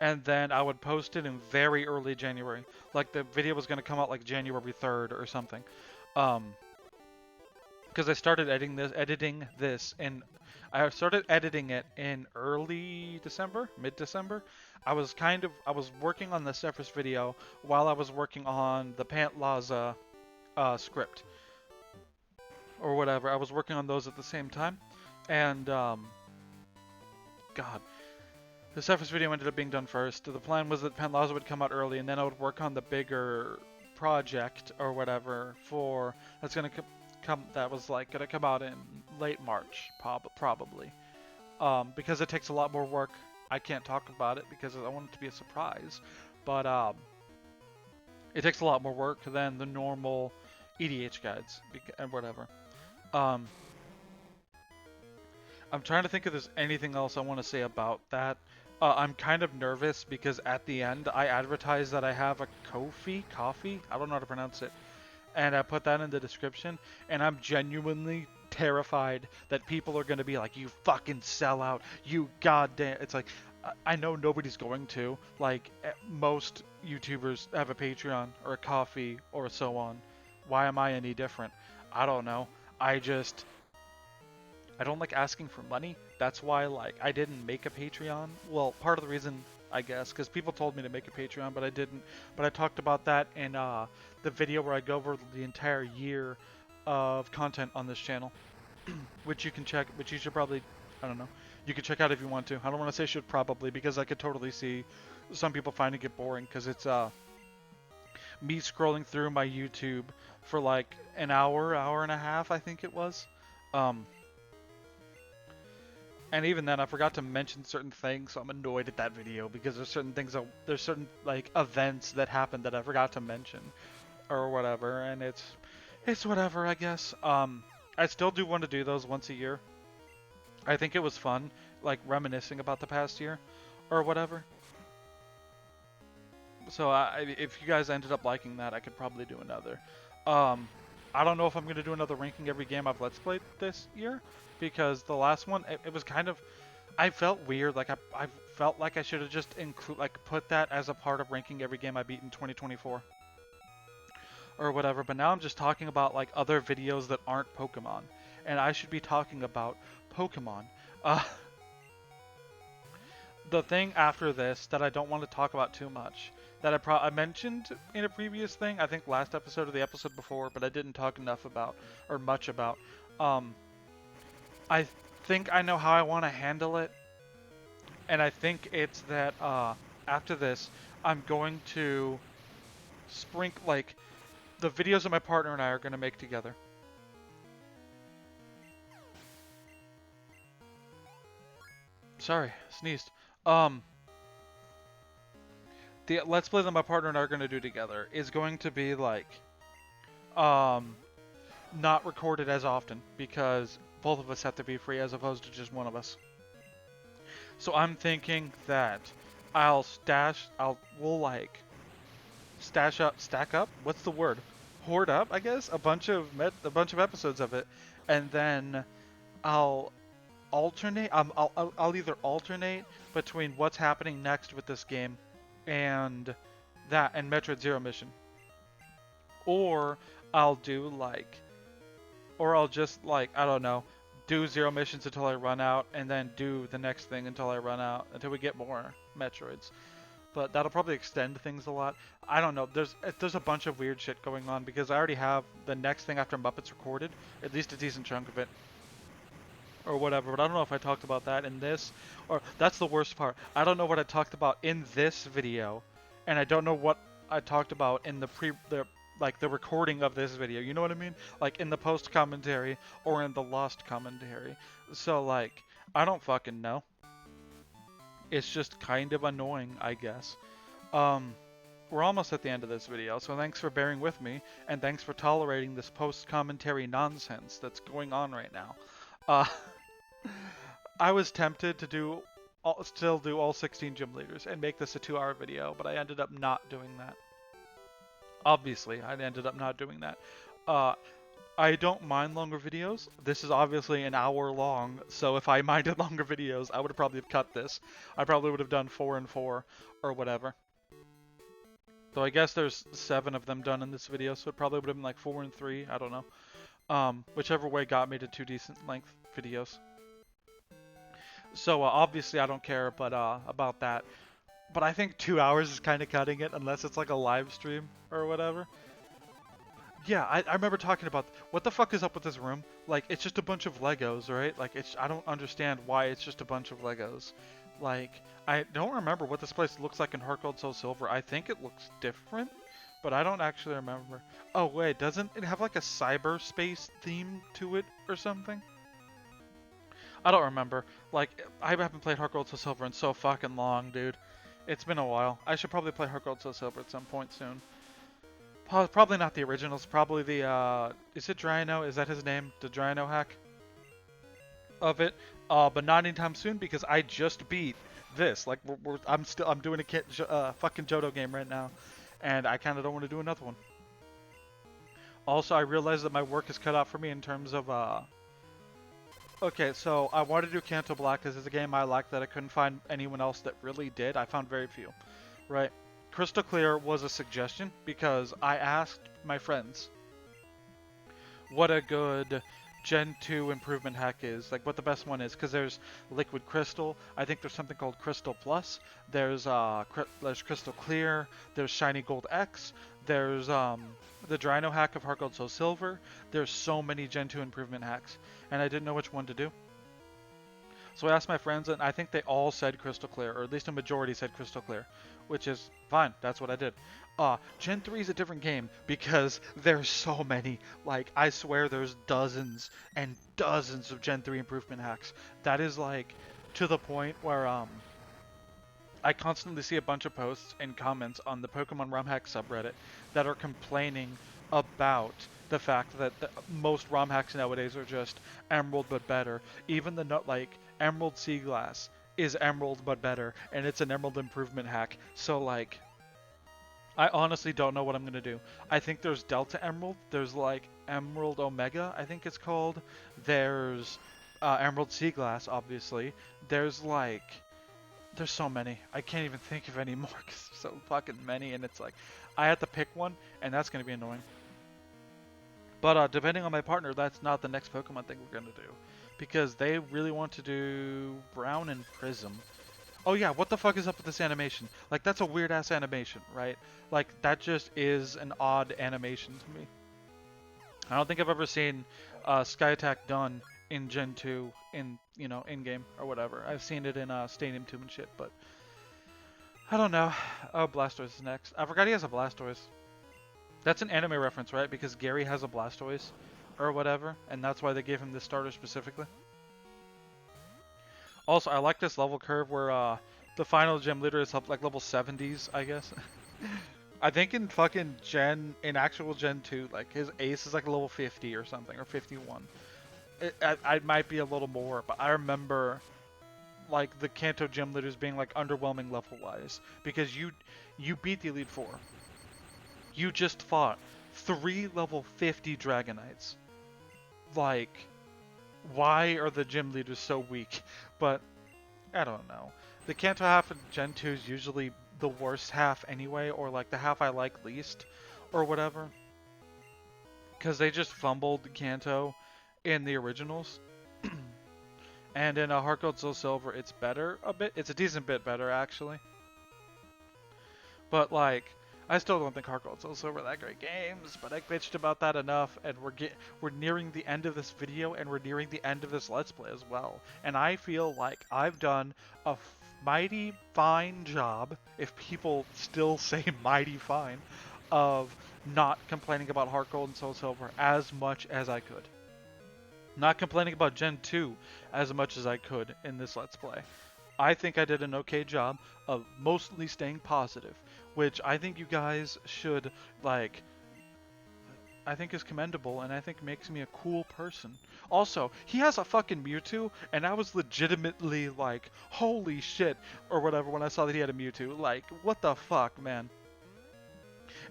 And then I would post it in very early January. Like, the video was going to come out like January 3rd or something. Because I started editing this in... I started editing it in early December, mid-December. I was working on the Zephyrus video while I was working on the Pantlaza script. Or whatever. I was working on those at the same time. And, God. The Zephyrus video ended up being done first. The plan was that Pantlaza would come out early, and then I would work on the bigger project or whatever that's gonna that was like gonna come out in late March, probably. Because it takes a lot more work. I can't talk about it because I want it to be a surprise. But it takes a lot more work than the normal EDH guides and whatever. I'm trying to think if there's anything else I want to say about that. I'm kind of nervous because at the end I advertise that I have a coffee, I don't know how to pronounce it, and I put that in the description, and I'm genuinely terrified that people are going to be like, you fucking sellout, you goddamn. It's like, I know nobody's going to. Like, most YouTubers have a Patreon or a coffee or so on. Why am I any different? I don't know. I don't like asking for money. That's why, like, I didn't make a Patreon. Well, part of the reason, I guess, because people told me to make a Patreon, but I didn't. But I talked about that in the video where I go over the entire year of content on this channel, which you can check, which you should probably, I don't know, you can check out if you want to. I don't want to say should probably, because I could totally see some people finding it boring, because it's me scrolling through my YouTube for like an hour and a half, I think it was. And even then, I forgot to mention certain things, so I'm annoyed at that video because there's certain like events that happened that I forgot to mention, or whatever, and it's whatever, I guess. I still do want to do those once a year. I think it was fun, like reminiscing about the past year, or whatever. So if you guys ended up liking that, I could probably do another. I don't know if I'm gonna do another ranking every game I've Let's Played this year. Because the last one, it was kind of, I felt weird. Like I felt like I should have just put that as a part of ranking every game I beat in 2024 or whatever. But now I'm just talking about like other videos that aren't Pokemon, and I should be talking about Pokemon. The thing after this that I don't want to talk about too much, that I mentioned in a previous thing, I think last episode or the episode before, but I didn't talk enough about or much about. I think I know how I want to handle it, and I think it's that after this, I'm going to sprinkle, like, the videos that my partner and I are going to make together. Sorry, sneezed. The Let's Play that my partner and I are going to do together is going to be, like, not recorded as often because both of us have to be free as opposed to just one of us. So I'm thinking that we'll like stack up. What's the word? Hoard up, I guess, a bunch of episodes of it, and then I'll alternate. I'll either alternate between what's happening next with this game, and that and Metroid Zero Mission, or I'll do like, or I'll just like I don't know, do Zero Missions until I run out, and then do the next thing until I run out until we get more Metroids. But that'll probably extend things a lot. I don't know. There's a bunch of weird shit going on because I already have the next thing after Muppets recorded, at least a decent chunk of it, or whatever. But I don't know if I talked about that in this, or that's the worst part. I don't know what I talked about in this video, and I don't know what I talked about in the recording of this video. You know what I mean? Like in the post commentary or in the lost commentary. So like, I don't fucking know. It's just kind of annoying, I guess. We're almost at the end of this video, so thanks for bearing with me, and thanks for tolerating this post-commentary nonsense that's going on right now. Uh, I was tempted to still do all 16 gym leaders and make this a 2-hour video, but I ended up not doing that. Obviously, I ended up not doing that. I don't mind longer videos. This is obviously an hour long, so if I minded longer videos, I would have probably cut this. I probably would have done 4 and 4 or whatever. So I guess there's 7 of them done in this video, so it probably would have been like 4 and 3. I don't know. Whichever way got me to 2 decent length videos. So obviously I don't care, but about that. But I think 2 hours is kind of cutting it, unless it's like a live stream or whatever. Yeah, I remember talking about what the fuck is up with this room? Like, it's just a bunch of Legos, right? Like, I don't understand why it's just a bunch of Legos. Like, I don't remember what this place looks like in Heart Gold Soul Silver. I think it looks different, but I don't actually remember. Oh wait, doesn't it have like a cyberspace theme to it or something? I don't remember. Like, I haven't played Heart Gold Soul Silver in so fucking long, dude. It's been a while. I should probably play Heart Gold Soul Silver at some point soon. Probably not the originals. Probably the is it Drino? Is that his name? The Drino hack of it. But not anytime soon because I just beat this. Like I'm doing a fucking Johto game right now, and I kind of don't want to do another one. Also, I realized that my work is cut out for me in terms of Okay, so I wanted to do Kanto Black because it's a game I like that I couldn't find anyone else that really did. I found very few, right? Crystal Clear was a suggestion because I asked my friends what a good Gen 2 improvement hack is, like what the best one is, because there's Liquid Crystal, I think there's something called Crystal Plus, there's Crystal Clear, there's Shiny Gold X, there's the Drino hack of Heart Gold Soul Silver, there's so many Gen 2 improvement hacks, and I didn't know which one to do. So I asked my friends, and I think they all said Crystal Clear, or at least a majority said Crystal Clear, which is fine. That's what I did. Gen 3 is a different game because there's so many. Like, I swear there's dozens and dozens of Gen 3 improvement hacks. That is, like, to the point where, I constantly see a bunch of posts and comments on the Pokemon ROM hack subreddit that are complaining about the fact that most ROM hacks nowadays are just Emerald but better. Even Emerald Sea Glass is Emerald but better, and it's an Emerald improvement hack. So like, I honestly don't know what I'm gonna do. I think there's Delta Emerald. There's like Emerald Omega, I think it's called. There's Emerald Sea Glass, obviously. There's so many. I can't even think of any more because there's so fucking many, and it's like, I have to pick one, and that's gonna be annoying. But depending on my partner, that's not the next Pokemon thing we're gonna do, because they really want to do Brown and Prism. Oh yeah, what the fuck is up with this animation? Like, that's a weird ass animation, right? Like, that just is an odd animation to me. I don't think I've ever seen Sky Attack done in Gen 2 in game or whatever. I've seen it in Stadium 2 and shit, but I don't know. Oh, Blastoise is next. I forgot he has a Blastoise. That's an anime reference, right? Because Gary has a Blastoise or whatever, and that's why they gave him this starter specifically. Also, I like this level curve where the final gym leader is up like level 70s, I guess. I think in actual Gen 2, like his ace is like level 50 or something, or 51. I might be a little more, but I remember like the Kanto gym leaders being like underwhelming level wise because you beat the Elite Four. You just fought 3 level 50 Dragonites. Like, why are the gym leaders so weak? But I don't know. The Kanto half of Gen 2 is usually the worst half anyway, or like the half I like least, or whatever. Because they just fumbled Kanto in the originals. And in Heart Gold Soul Silver, it's better a bit. It's a decent bit better, actually. But like, I still don't think Heart Gold Soul Silver are that great games. But I bitched about that enough, and we're nearing the end of this video, and we're nearing the end of this Let's Play as well. And I feel like I've done a mighty fine job, if people still say mighty fine, of not complaining about Heart Gold and Soul Silver as much as I could. Not complaining about Gen 2 as much as I could in this Let's Play. I think I did an okay job of mostly staying positive, which I think you guys should, like, I think is commendable and I think makes me a cool person. Also, he has a fucking Mewtwo, and I was legitimately like, holy shit, or whatever when I saw that he had a Mewtwo. Like, what the fuck, man?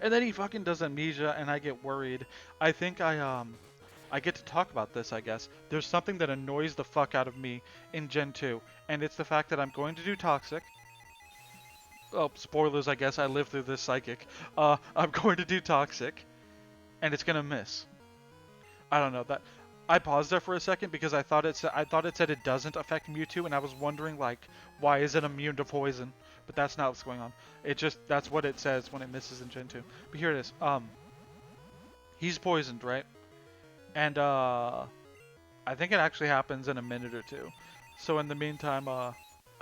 And then he fucking does Amnesia, and I get worried. I think I get to talk about this, I guess. There's something that annoys the fuck out of me in Gen 2, and it's the fact that I'm going to do Toxic. Oh, spoilers, I guess. I lived through this psychic. I'm going to do Toxic, and it's gonna miss. I don't know that. I paused there for a second because I thought it said it doesn't affect Mewtwo, and I was wondering like, why is it immune to poison? But that's not what's going on. It just that's what it says when it misses in Gen 2. But here it is. He's poisoned, right? And I think it actually happens in a minute or two. So in the meantime, I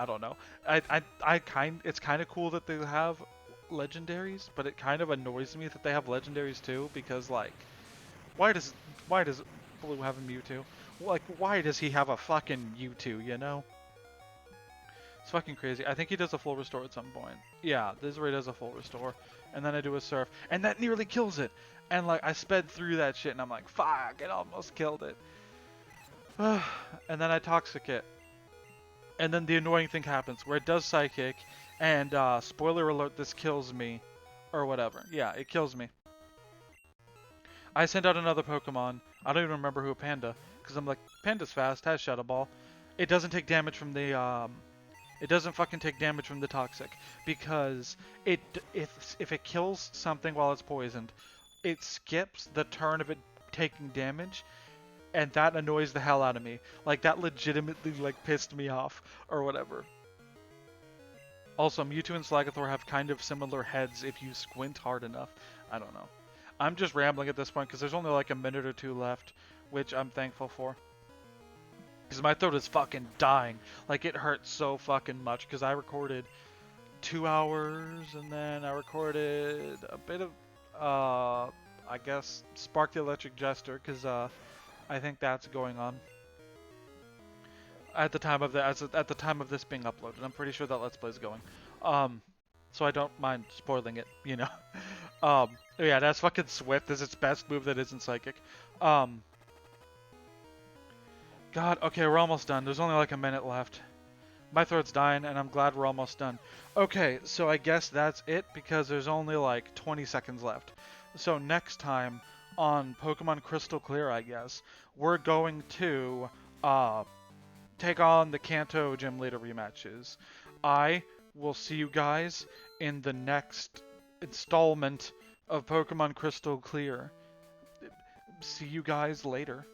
don't know. It's kind of cool that they have legendaries, but it kind of annoys me that they have legendaries too, because like, why does why does Blue have a Mewtwo? Like, why does he have a fucking Mewtwo? You know? It's fucking crazy. I think he does a full restore at some point. Yeah, this is where he does a full restore, and then I do a surf, and that nearly kills it. And like, I sped through that shit, and I'm like, fuck, it almost killed it. And then I Toxic it. And then the annoying thing happens, where it does Psychic, and spoiler alert, this kills me. Or whatever. Yeah, it kills me. I send out another Pokemon. I don't even remember who, Panda. Because I'm like, Panda's fast, has Shadow Ball. It doesn't take damage from the, It doesn't fucking take damage from the Toxic. Because if it kills something while it's poisoned, it skips the turn of it taking damage, and that annoys the hell out of me. Like, that legitimately, like, pissed me off, or whatever. Also, Mewtwo and Slagathor have kind of similar heads if you squint hard enough. I don't know. I'm just rambling at this point, because there's only like a minute or two left, which I'm thankful for. Because my throat is fucking dying. Like, it hurts so fucking much, because I recorded 2 hours, and then I recorded a bit of, I guess, Spark the Electric Jester, because, I think that's going on at the time of at the time of this being uploaded. I'm pretty sure that Let's Play is going. So I don't mind spoiling it, you know. Yeah, that's fucking Swift is its best move that isn't Psychic. God, okay, we're almost done. There's only like a minute left. My throat's dying, and I'm glad we're almost done. Okay, so I guess that's it, because there's only like 20 seconds left. So next time on Pokemon Crystal Clear, I guess, we're going to take on the Kanto Gym Leader rematches. I will see you guys in the next installment of Pokemon Crystal Clear. See you guys later.